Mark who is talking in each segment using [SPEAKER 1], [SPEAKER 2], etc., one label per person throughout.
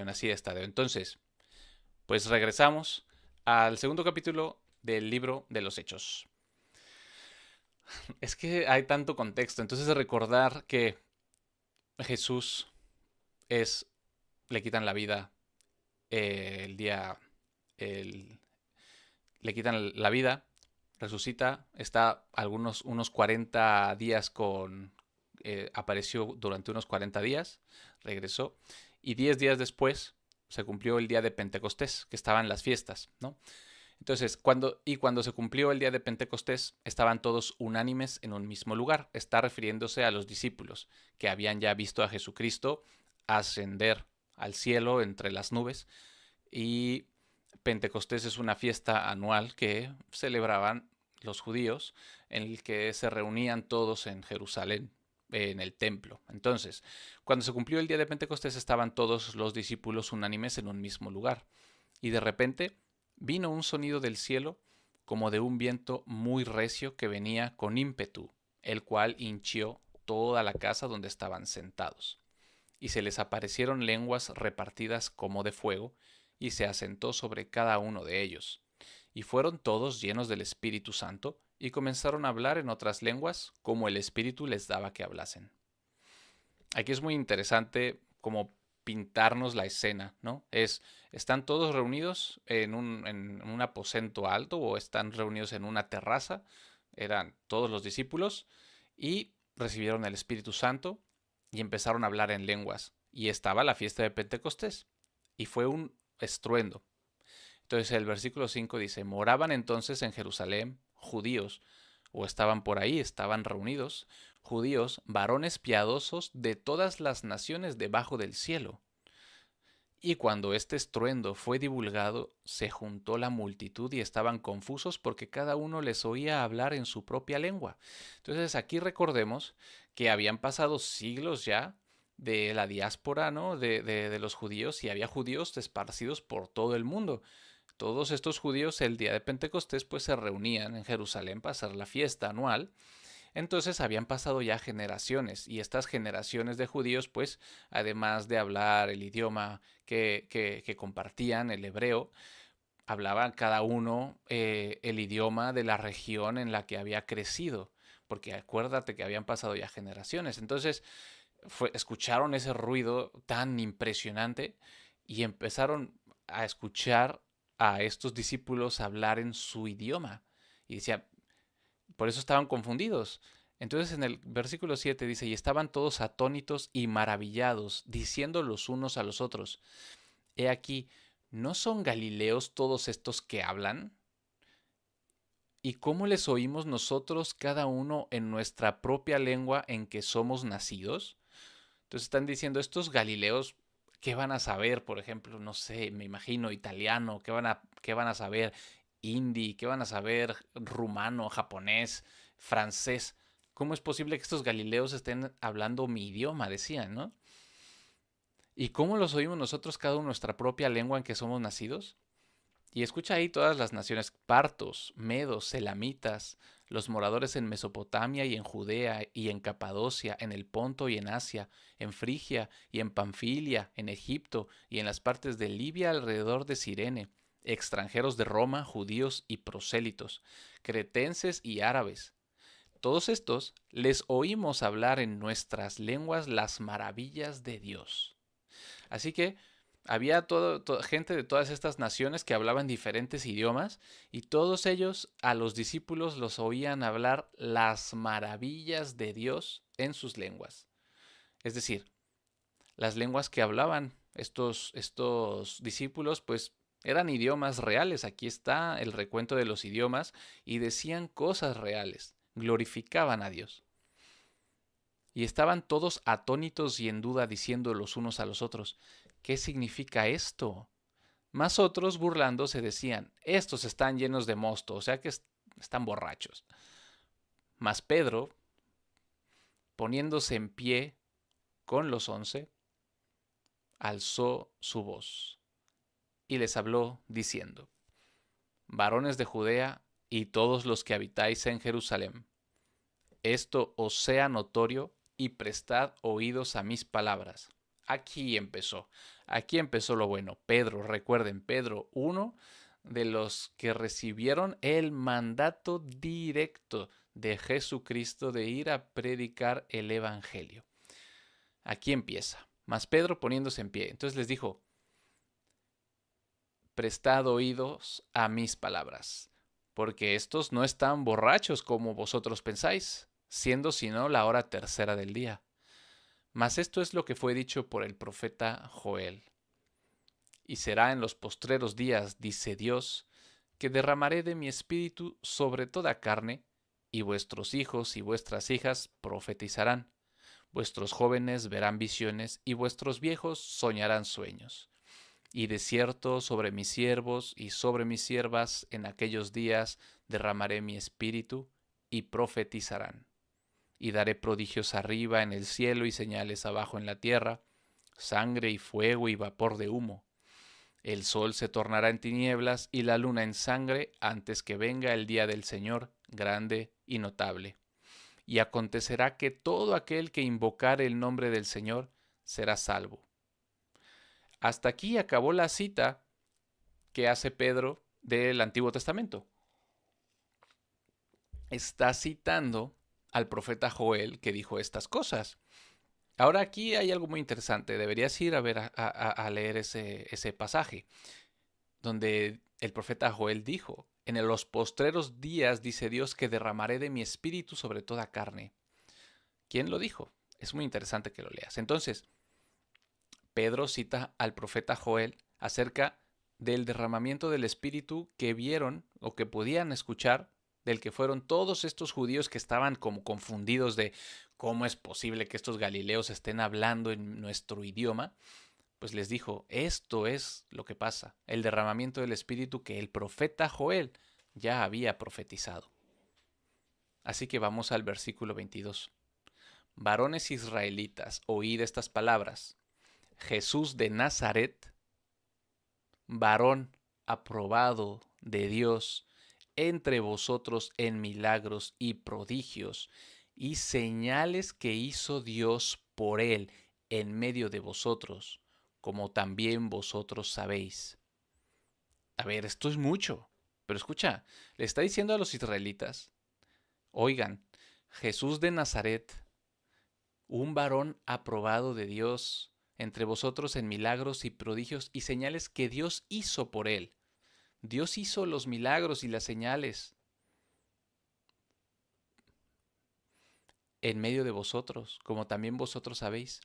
[SPEAKER 1] en así de estadio. Entonces, pues regresamos al segundo capítulo del libro de los Hechos. Es que hay tanto contexto, entonces recordar que Jesús es, le quitan la vida el día, el, le quitan la vida, resucita, está unos 40 días apareció durante unos 40 días, regresó, y 10 días después se cumplió el día de Pentecostés, que estaban las fiestas, ¿no? Entonces, cuando se cumplió el día de Pentecostés, estaban todos unánimes en un mismo lugar. Está refiriéndose a los discípulos que habían ya visto a Jesucristo ascender al cielo entre las nubes. Y Pentecostés es una fiesta anual que celebraban los judíos, en el que se reunían todos en Jerusalén, en el templo. Entonces, cuando se cumplió el día de Pentecostés, estaban todos los discípulos unánimes en un mismo lugar. Y de repente vino un sonido del cielo como de un viento muy recio que venía con ímpetu, el cual hinchió toda la casa donde estaban sentados. Y se les aparecieron lenguas repartidas como de fuego, y se asentó sobre cada uno de ellos. Y fueron todos llenos del Espíritu Santo, y comenzaron a hablar en otras lenguas, como el Espíritu les daba que hablasen. Aquí es muy interesante como pintarnos la escena, ¿no? ¿Están todos reunidos en un aposento alto o están reunidos en una terraza? Eran todos los discípulos y recibieron el Espíritu Santo y empezaron a hablar en lenguas. Y estaba la fiesta de Pentecostés y fue un estruendo. Entonces el versículo 5 dice, moraban entonces en Jerusalén judíos, o estaban por ahí, estaban reunidos, judíos, varones piadosos de todas las naciones debajo del cielo. Y cuando este estruendo fue divulgado, se juntó la multitud y estaban confusos porque cada uno les oía hablar en su propia lengua. Entonces aquí recordemos que habían pasado siglos ya de la diáspora, ¿no? de los judíos, y había judíos esparcidos por todo el mundo. Todos estos judíos el día de Pentecostés pues se reunían en Jerusalén para hacer la fiesta anual. Entonces habían pasado ya generaciones, y estas generaciones de judíos pues además de hablar el idioma que compartían, el hebreo, hablaban cada uno el idioma de la región en la que había crecido, porque acuérdate que habían pasado ya generaciones. Entonces escucharon ese ruido tan impresionante y empezaron a escuchar a estos discípulos hablar en su idioma. Y decía, por eso estaban confundidos. Entonces en el versículo 7 dice, y estaban todos atónitos y maravillados, diciendo los unos a los otros, he aquí, ¿no son galileos todos estos que hablan? ¿Y cómo les oímos nosotros cada uno en nuestra propia lengua en que somos nacidos? Entonces están diciendo, estos galileos, ¿qué van a saber? Por ejemplo, no sé, me imagino italiano, ¿qué van a saber? Hindi, ¿qué van a saber? Rumano, japonés, francés. ¿Cómo es posible que estos galileos estén hablando mi idioma? Decían, ¿no? ¿Y cómo los oímos nosotros cada uno en nuestra propia lengua en que somos nacidos? Y escucha ahí todas las naciones, partos, medos, selamitas, los moradores en Mesopotamia y en Judea y en Capadocia, en el Ponto y en Asia, en Frigia y en Panfilia, en Egipto y en las partes de Libia alrededor de Cirene, extranjeros de Roma, judíos y prosélitos, cretenses y árabes. Todos estos les oímos hablar en nuestras lenguas las maravillas de Dios. Así que había gente de todas estas naciones que hablaban diferentes idiomas, y todos ellos a los discípulos los oían hablar las maravillas de Dios en sus lenguas. Es decir, las lenguas que hablaban estos discípulos pues eran idiomas reales. Aquí está el recuento de los idiomas, y decían cosas reales, glorificaban a Dios. Y estaban todos atónitos y en duda, diciendo los unos a los otros, ¿qué significa esto? Mas otros, burlándose, decían, estos están llenos de mosto, o sea que están borrachos. Mas Pedro, poniéndose en pie con los 11, alzó su voz y les habló, diciendo, varones de Judea y todos los que habitáis en Jerusalén, esto os sea notorio y prestad oídos a mis palabras. Aquí empezó. Aquí empezó lo bueno. Pedro, recuerden, Pedro, uno de los que recibieron el mandato directo de Jesucristo de ir a predicar el Evangelio. Aquí empieza. Mas Pedro poniéndose en pie. Entonces les dijo, prestad oídos a mis palabras, porque estos no están borrachos como vosotros pensáis, siendo sino la hora tercera del día. Mas esto es lo que fue dicho por el profeta Joel. Y será en los postreros días, dice Dios, que derramaré de mi espíritu sobre toda carne, y vuestros hijos y vuestras hijas profetizarán, vuestros jóvenes verán visiones, y vuestros viejos soñarán sueños. Y de cierto sobre mis siervos y sobre mis siervas en aquellos días derramaré mi espíritu, y profetizarán. Y daré prodigios arriba en el cielo y señales abajo en la tierra, sangre y fuego y vapor de humo. El sol se tornará en tinieblas y la luna en sangre antes que venga el día del Señor grande y notable. Y acontecerá que todo aquel que invocare el nombre del Señor será salvo. Hasta aquí acabó la cita que hace Pedro del Antiguo Testamento. Está citando al profeta Joel que dijo estas cosas. Ahora aquí hay algo muy interesante. Deberías ir a ver a leer ese pasaje donde el profeta Joel dijo, en los postreros días dice Dios que derramaré de mi espíritu sobre toda carne. ¿Quién lo dijo? Es muy interesante que lo leas. Entonces, Pedro cita al profeta Joel acerca del derramamiento del espíritu que vieron o que podían escuchar, del que fueron todos estos judíos que estaban como confundidos de cómo es posible que estos galileos estén hablando en nuestro idioma. Pues les dijo, esto es lo que pasa, el derramamiento del espíritu que el profeta Joel ya había profetizado. Así que vamos al versículo 22. Varones israelitas, oíd estas palabras. Jesús de Nazaret, varón aprobado de Dios entre vosotros en milagros y prodigios y señales que hizo Dios por él en medio de vosotros, como también vosotros sabéis. A ver, esto es mucho, pero escucha, le está diciendo a los israelitas, oigan, Jesús de Nazaret, un varón aprobado de Dios entre vosotros en milagros y prodigios y señales que Dios hizo por él. Dios hizo los milagros y las señales en medio de vosotros, como también vosotros sabéis.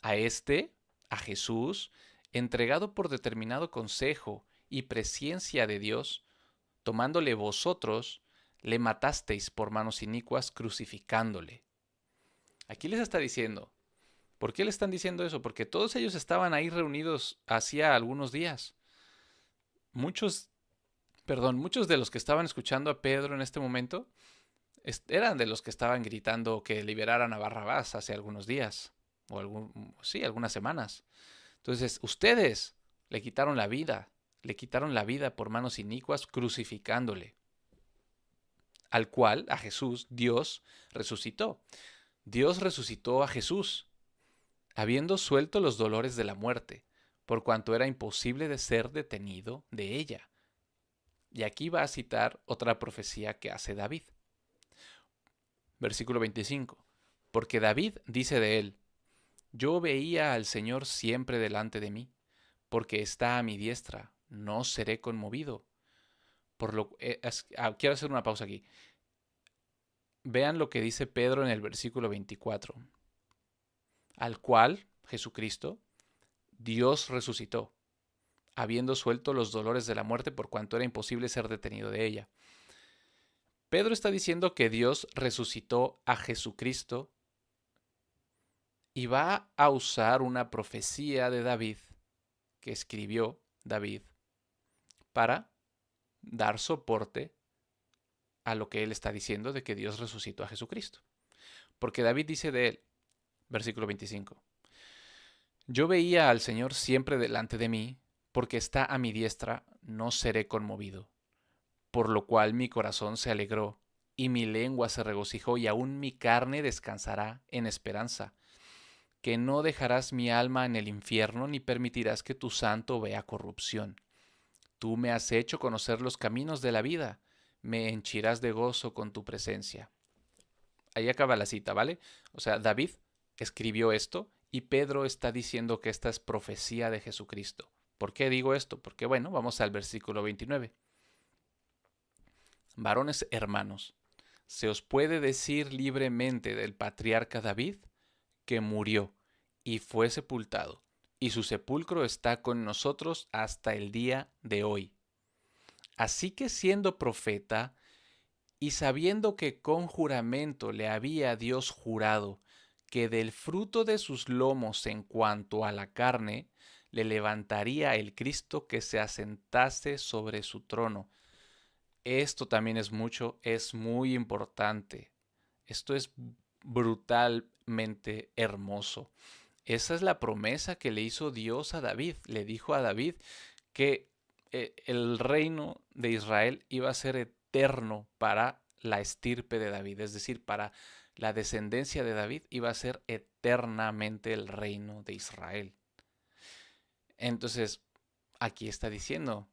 [SPEAKER 1] A Jesús, entregado por determinado consejo y presciencia de Dios, tomándole vosotros, le matasteis por manos inicuas, crucificándole. Aquí les está diciendo, ¿por qué le están diciendo eso? Porque todos ellos estaban ahí reunidos hacía algunos días. Muchos de los que estaban escuchando a Pedro en este momento eran de los que estaban gritando que liberaran a Barrabás hace algunos días, o algunas semanas. Entonces, ustedes le quitaron la vida por manos inicuas, crucificándole, al cual, a Jesús, Dios resucitó. Dios resucitó a Jesús, habiendo suelto los dolores de la muerte, por cuanto era imposible de ser detenido de ella. Y aquí va a citar otra profecía que hace David. Versículo 25. Porque David dice de él, yo veía al Señor siempre delante de mí, porque está a mi diestra, no seré conmovido. Quiero hacer una pausa aquí. Vean lo que dice Pedro en el versículo 24. Al cual, Jesucristo, Dios resucitó, habiendo suelto los dolores de la muerte por cuanto era imposible ser detenido de ella. Pedro está diciendo que Dios resucitó a Jesucristo y va a usar una profecía de David, que escribió David, para dar soporte a lo que él está diciendo de que Dios resucitó a Jesucristo. Porque David dice de él, versículo 25, yo veía al Señor siempre delante de mí, porque está a mi diestra, no seré conmovido. Por lo cual mi corazón se alegró, y mi lengua se regocijó, y aún mi carne descansará en esperanza. que no dejarás mi alma en el infierno ni permitirás que tu santo vea corrupción. Tú me has hecho conocer los caminos de la vida, me henchirás de gozo con tu presencia. Ahí acaba la cita, ¿vale? O sea, David escribió esto y Pedro está diciendo que esta es profecía de Jesucristo. ¿Por qué digo esto? Porque bueno, vamos al versículo 29. Varones hermanos, se os puede decir libremente del patriarca David que murió y fue sepultado, y su sepulcro está con nosotros hasta el día de hoy. Así que siendo profeta, y sabiendo que con juramento le había Dios jurado que del fruto de sus lomos en cuanto a la carne, le levantaría el Cristo que se asentase sobre su trono. Esto también es muy importante. Esto es brutalmente hermoso. Esa es la promesa que le hizo Dios a David. Le dijo a David que el reino de Israel iba a ser eterno para la estirpe de David, es decir, para la descendencia de David iba a ser eternamente el reino de Israel. Entonces, aquí está diciendo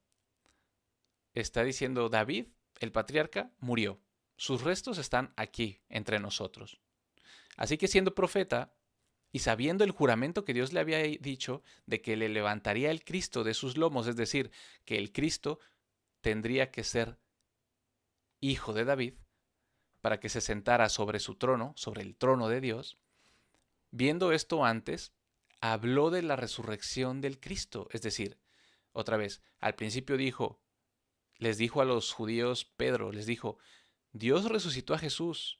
[SPEAKER 1] David, el patriarca, murió. Sus restos están aquí, entre nosotros. Así que siendo profeta, y sabiendo el juramento que Dios le había dicho de que le levantaría el Cristo de sus lomos, es decir, que el Cristo tendría que ser hijo de David para que se sentara sobre su trono, sobre el trono de Dios, viendo esto antes, habló de la resurrección del Cristo. Es decir, otra vez, al principio les dijo a los judíos Pedro, les dijo, Dios resucitó a Jesús.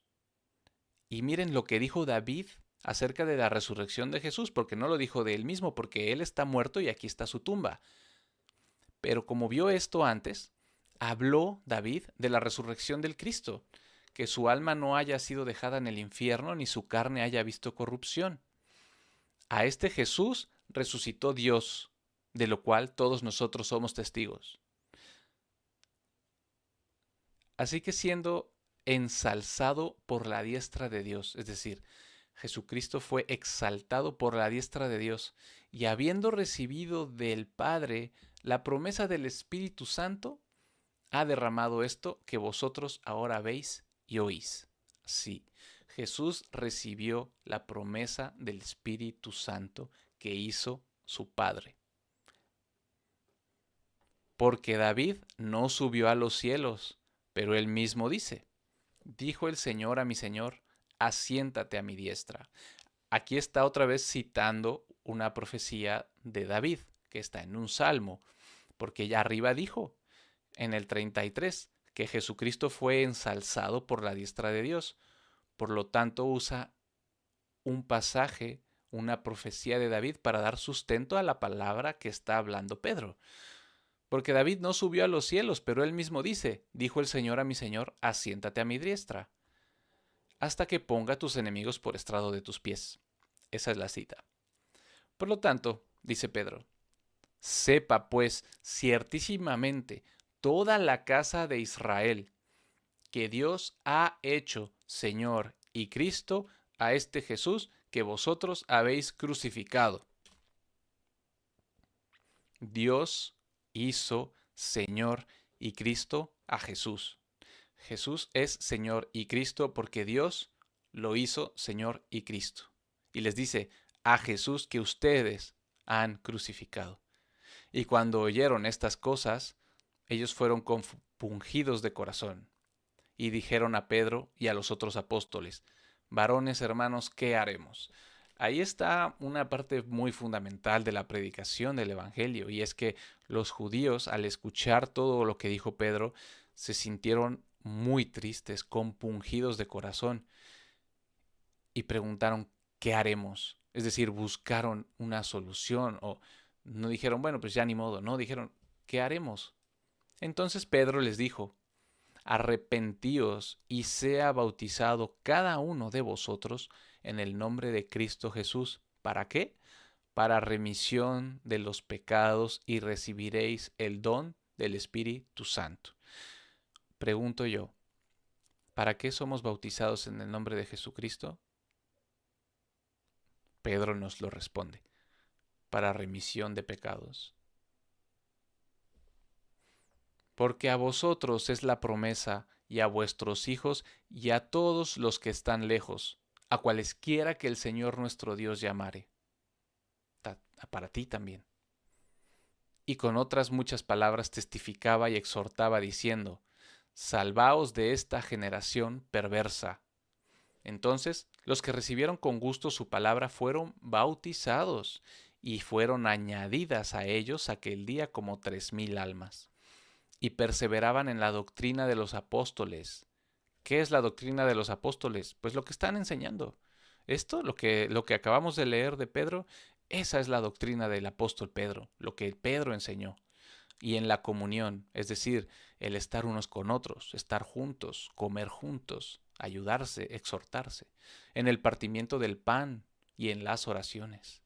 [SPEAKER 1] Y miren lo que dijo David acerca de la resurrección de Jesús, porque no lo dijo de él mismo, porque él está muerto y aquí está su tumba. Pero como vio esto antes, habló David de la resurrección del Cristo, que su alma no haya sido dejada en el infierno, ni su carne haya visto corrupción. A este Jesús resucitó Dios, de lo cual todos nosotros somos testigos. Así que siendo ensalzado por la diestra de Dios, es decir, Jesucristo fue exaltado por la diestra de Dios, y habiendo recibido del Padre la promesa del Espíritu Santo, ha derramado esto que vosotros ahora veis y oís. Sí, Jesús recibió la promesa del Espíritu Santo que hizo su Padre. Porque David no subió a los cielos, pero él mismo dice, dijo el Señor a mi Señor, asiéntate a mi diestra. Aquí está otra vez citando una profecía de David, que está en un salmo, porque ya arriba dijo, en el 33, que Jesucristo fue ensalzado por la diestra de Dios. Por lo tanto, usa un pasaje, una profecía de David para dar sustento a la palabra que está hablando Pedro. Porque David no subió a los cielos, pero él mismo dice, dijo el Señor a mi Señor, asiéntate a mi diestra, hasta que ponga tus enemigos por estrado de tus pies. Esa es la cita. Por lo tanto, dice Pedro, sepa pues ciertísimamente toda la casa de Israel que Dios ha hecho Señor y Cristo a este Jesús que vosotros habéis crucificado. Dios hizo Señor y Cristo a Jesús. Jesús es Señor y Cristo porque Dios lo hizo Señor y Cristo. Y les dice, a Jesús que ustedes han crucificado. Y cuando oyeron estas cosas, ellos fueron compungidos de corazón y dijeron a Pedro y a los otros apóstoles, varones hermanos, ¿qué haremos? Ahí está una parte muy fundamental de la predicación del Evangelio, y es que los judíos, al escuchar todo lo que dijo Pedro, se sintieron muy tristes, compungidos de corazón, y preguntaron, ¿qué haremos? Es decir, buscaron una solución, o no dijeron, bueno, pues ya ni modo, no, dijeron, ¿qué haremos? Entonces Pedro les dijo, arrepentíos y sea bautizado cada uno de vosotros en el nombre de Cristo Jesús. ¿Para qué? Para remisión de los pecados y recibiréis el don del Espíritu Santo. Pregunto yo, ¿para qué somos bautizados en el nombre de Jesucristo? Pedro nos lo responde: para remisión de pecados. Porque a vosotros es la promesa, y a vuestros hijos, y a todos los que están lejos, a cualesquiera que el Señor nuestro Dios llamare. Para ti también. Y con otras muchas palabras testificaba y exhortaba diciendo: salvaos de esta generación perversa. Entonces los que recibieron con gusto su palabra fueron bautizados, y fueron añadidas a ellos aquel día como 3000 almas. Y perseveraban en la doctrina de los apóstoles. ¿Qué es la doctrina de los apóstoles? Pues lo que están enseñando. Esto, lo que acabamos de leer de Pedro, esa es la doctrina del apóstol Pedro, lo que Pedro enseñó. Y en la comunión, es decir, el estar unos con otros, estar juntos, comer juntos, ayudarse, exhortarse, en el partimiento del pan y en las oraciones.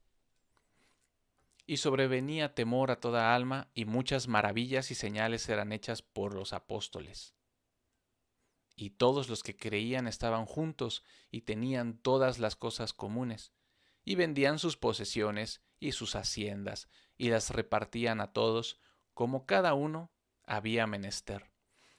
[SPEAKER 1] Y sobrevenía temor a toda alma, y muchas maravillas y señales eran hechas por los apóstoles. Y todos los que creían estaban juntos y tenían todas las cosas comunes, y vendían sus posesiones y sus haciendas, y las repartían a todos, como cada uno había menester.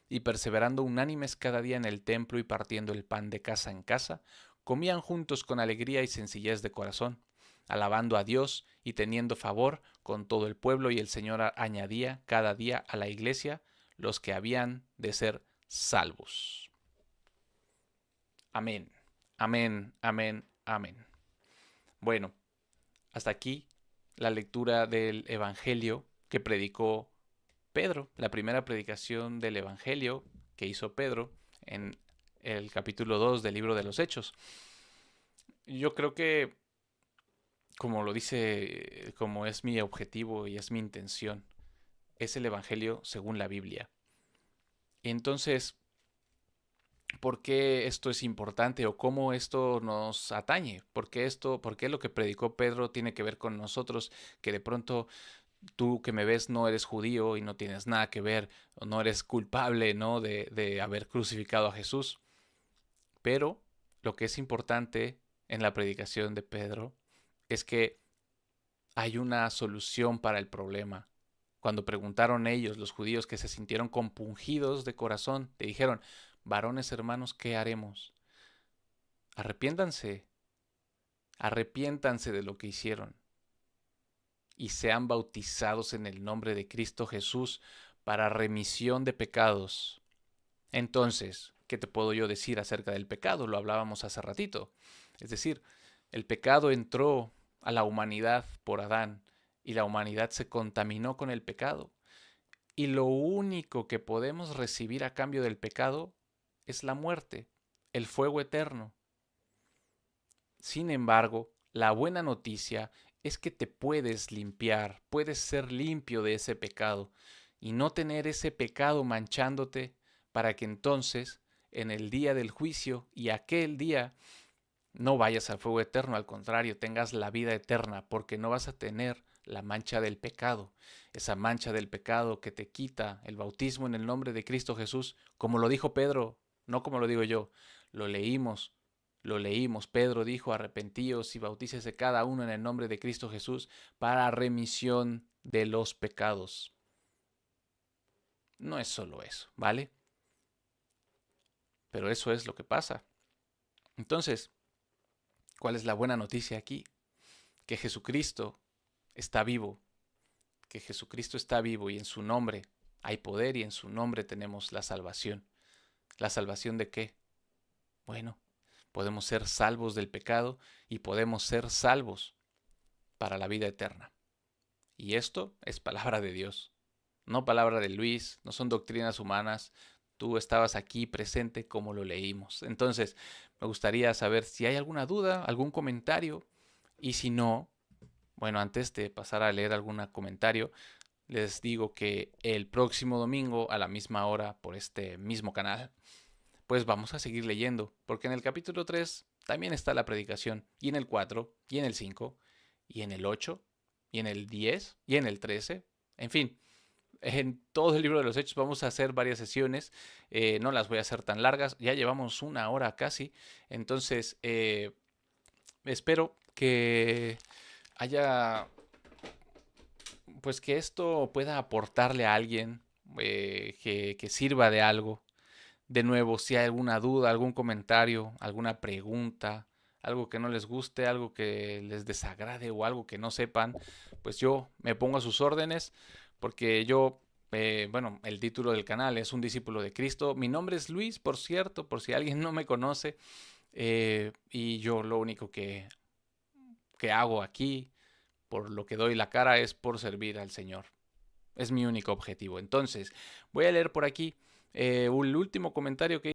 [SPEAKER 1] Y perseverando unánimes cada día en el templo y partiendo el pan de casa en casa, comían juntos con alegría y sencillez de corazón, alabando a Dios y teniendo favor con todo el pueblo, y el Señor añadía cada día a la iglesia los que habían de ser salvos. Amén, amén, amén, amén. Bueno, hasta aquí la lectura del Evangelio que predicó Pedro, la primera predicación del Evangelio que hizo Pedro en el capítulo 2 del libro de los Hechos. Yo creo que, como lo dice, como es mi objetivo y es mi intención, es el Evangelio según la Biblia. Entonces, ¿por qué esto es importante o cómo esto nos atañe? ¿Por qué lo que predicó Pedro tiene que ver con nosotros, que de pronto tú que me ves no eres judío y no tienes nada que ver, o no eres culpable, ¿no?, de haber crucificado a Jesús? Pero lo que es importante en la predicación de Pedro es que hay una solución para el problema. Cuando preguntaron ellos, los judíos, que se sintieron compungidos de corazón, le dijeron: varones hermanos, ¿qué haremos? Arrepiéntanse, arrepiéntanse de lo que hicieron y sean bautizados en el nombre de Cristo Jesús para remisión de pecados. Entonces, ¿qué te puedo yo decir acerca del pecado? Lo hablábamos hace ratito. Es decir, el pecado entró a la humanidad por Adán y la humanidad se contaminó con el pecado. Y lo único que podemos recibir a cambio del pecado es la muerte, el fuego eterno. Sin embargo, la buena noticia es que te puedes limpiar, puedes ser limpio de ese pecado y no tener ese pecado manchándote, para que entonces, en el día del juicio y aquel día, no vayas al fuego eterno, al contrario, tengas la vida eterna, porque no vas a tener la mancha del pecado, esa mancha del pecado que te quita el bautismo en el nombre de Cristo Jesús, como lo dijo Pedro, no como lo digo yo, lo leímos. Lo leímos, Pedro dijo: arrepentíos y bautícese cada uno en el nombre de Cristo Jesús para remisión de los pecados. No es solo eso, ¿vale? Pero eso es lo que pasa. Entonces, ¿cuál es la buena noticia aquí? Que Jesucristo está vivo, que Jesucristo está vivo y en su nombre hay poder y en su nombre tenemos la salvación. ¿La salvación de qué? Bueno, podemos ser salvos del pecado y podemos ser salvos para la vida eterna. Y esto es palabra de Dios, no palabra de Luis, no son doctrinas humanas. Tú estabas aquí presente como lo leímos. Entonces, me gustaría saber si hay alguna duda, algún comentario, y si no, bueno, antes de pasar a leer algún comentario, les digo que el próximo domingo a la misma hora por este mismo canal, pues vamos a seguir leyendo, porque en el capítulo 3 también está la predicación, y en el 4, y en el 5, y en el 8, y en el 10, y en el 13, en fin. En todo el libro de los Hechos vamos a hacer varias sesiones, no las voy a hacer tan largas, ya llevamos una hora casi, entonces espero que haya, pues que esto pueda aportarle a alguien, que sirva de algo. De nuevo, si hay alguna duda, algún comentario, alguna pregunta, algo que no les guste, algo que les desagrade o algo que no sepan, pues yo me pongo a sus órdenes porque yo, bueno, el título del canal es Un discípulo de Cristo. Mi nombre es Luis, por cierto, por si alguien no me conoce. Y yo lo único que hago aquí, por lo que doy la cara, es por servir al Señor. Es mi único objetivo. Entonces, voy a leer por aquí un último comentario que